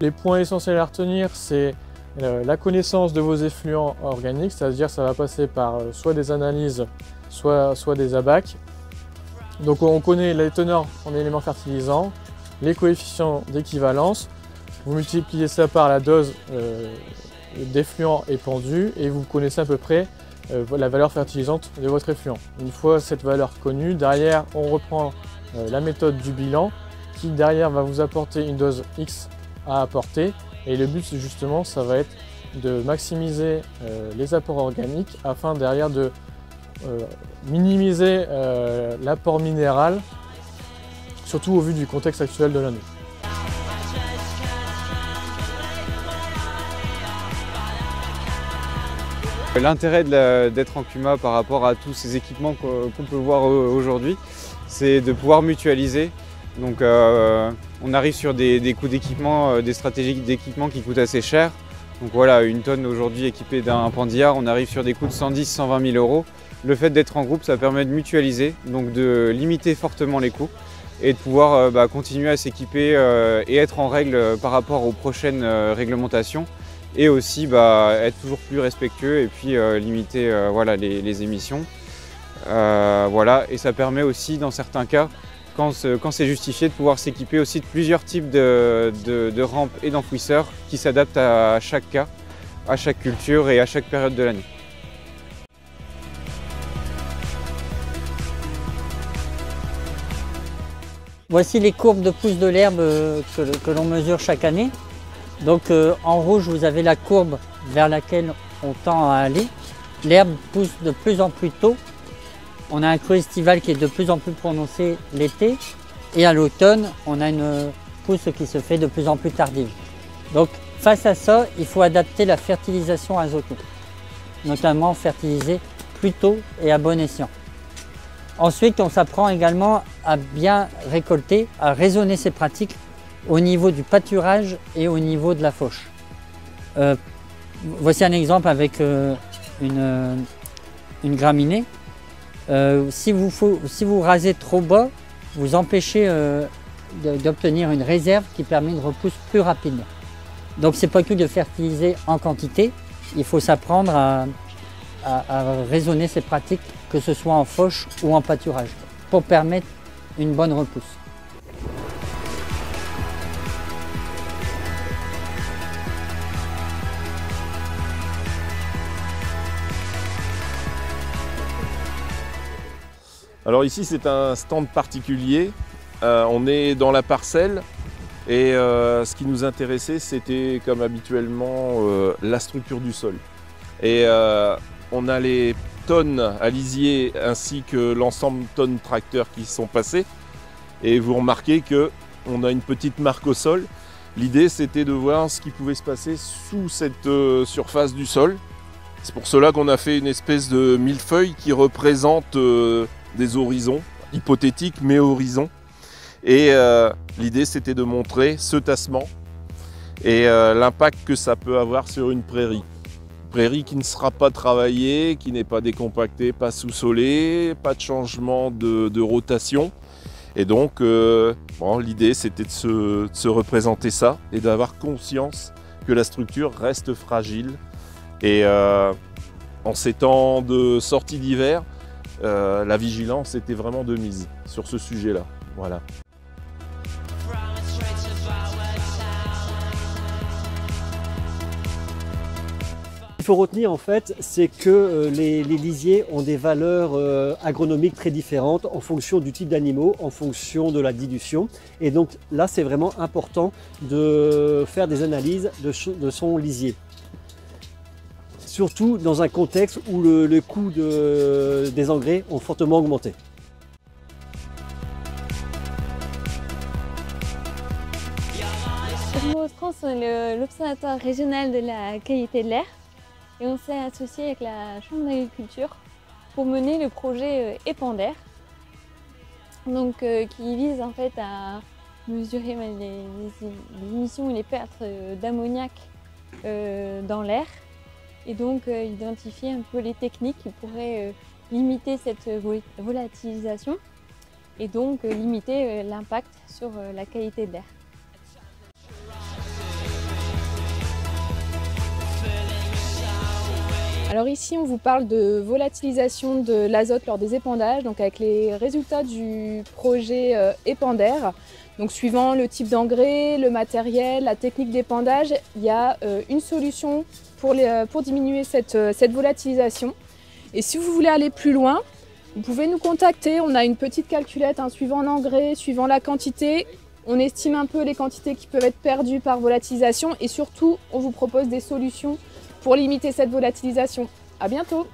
Les points essentiels à retenir, c'est la connaissance de vos effluents organiques, c'est-à-dire ça va passer par soit des analyses, soit des ABAC. Donc on connaît les teneurs en éléments fertilisants, les coefficients d'équivalence, vous multipliez ça par la dose d'effluent épandu et vous connaissez à peu près la valeur fertilisante de votre effluent. Une fois cette valeur connue, derrière on reprend la méthode du bilan qui derrière va vous apporter une dose X à apporter et le but justement ça va être de maximiser les apports organiques afin derrière de minimiser l'apport minéral, surtout au vu du contexte actuel de l'année. L'intérêt d'être en CUMA par rapport à tous ces équipements qu'on peut voir aujourd'hui, c'est de pouvoir mutualiser. Donc on arrive sur des coûts d'équipement, des stratégies d'équipement qui coûtent assez cher. Donc voilà, une tonne aujourd'hui équipée d'un Pandillard, on arrive sur des coûts de 110-120 000 euros. Le fait d'être en groupe, ça permet de mutualiser, donc de limiter fortement les coûts et de pouvoir continuer à s'équiper et être en règle par rapport aux prochaines réglementations et aussi être toujours plus respectueux et puis limiter voilà, les émissions. Voilà. Et ça permet aussi dans certains cas, quand c'est justifié, de pouvoir s'équiper aussi de plusieurs types de rampes et d'enfouisseurs qui s'adaptent à chaque cas, à chaque culture et à chaque période de l'année. Voici les courbes de pousse de l'herbe que l'on mesure chaque année. Donc en rouge, vous avez la courbe vers laquelle on tend à aller. L'herbe pousse de plus en plus tôt. On a un creux estival qui est de plus en plus prononcé l'été. Et à l'automne, on a une pousse qui se fait de plus en plus tardive. Donc face à ça, il faut adapter la fertilisation azotée. Notamment fertiliser plus tôt et à bon escient. Ensuite, on s'apprend également à bien récolter, à raisonner ses pratiques au niveau du pâturage et au niveau de la fauche. Voici un exemple avec une graminée. Si vous rasez trop bas, vous empêchez d'obtenir une réserve qui permet une repousse plus rapide. Donc c'est pas que de fertiliser en quantité, il faut s'apprendre à raisonner ses pratiques, que ce soit en fauche ou en pâturage, pour permettre une bonne repousse. Alors ici c'est un stand particulier, on est dans la parcelle et ce qui nous intéressait c'était comme habituellement la structure du sol. Et on a les tonnes à lisier ainsi que l'ensemble tonnes tracteurs qui sont passées et vous remarquez qu'on a une petite marque au sol. L'idée c'était de voir ce qui pouvait se passer sous cette surface du sol. C'est pour cela qu'on a fait une espèce de millefeuille qui représente des horizons, hypothétiques mais horizons. Et l'idée c'était de montrer ce tassement et l'impact que ça peut avoir sur une prairie. Prairie qui ne sera pas travaillée, qui n'est pas décompactée, pas sous-solée, pas de changement de rotation. Et donc l'idée c'était de se représenter ça et d'avoir conscience que la structure reste fragile. Et en ces temps de sortie d'hiver, la vigilance était vraiment de mise sur ce sujet-là. Voilà. Ce qu'il faut retenir en fait, c'est que les lisiers ont des valeurs agronomiques très différentes en fonction du type d'animaux, en fonction de la dilution. Et donc là, c'est vraiment important de faire des analyses de son lisier. Surtout dans un contexte où le coût des engrais ont fortement augmenté. France, on est l'Observatoire régional de la qualité de l'air et on s'est associé avec la Chambre d'agriculture pour mener le projet EPANDAIR, donc qui vise en fait à mesurer les émissions et les pertes d'ammoniac dans l'air et donc identifier un peu les techniques qui pourraient limiter cette volatilisation et donc limiter l'impact sur la qualité de l'air. Alors ici, on vous parle de volatilisation de l'azote lors des épandages, donc avec les résultats du projet Épandaire. Donc suivant le type d'engrais, le matériel, la technique d'épandage, il y a une solution pour diminuer cette volatilisation. Et si vous voulez aller plus loin, vous pouvez nous contacter. On a une petite calculette suivant l'engrais, suivant la quantité. On estime un peu les quantités qui peuvent être perdues par volatilisation et surtout, on vous propose des solutions pour limiter cette volatilisation. À bientôt!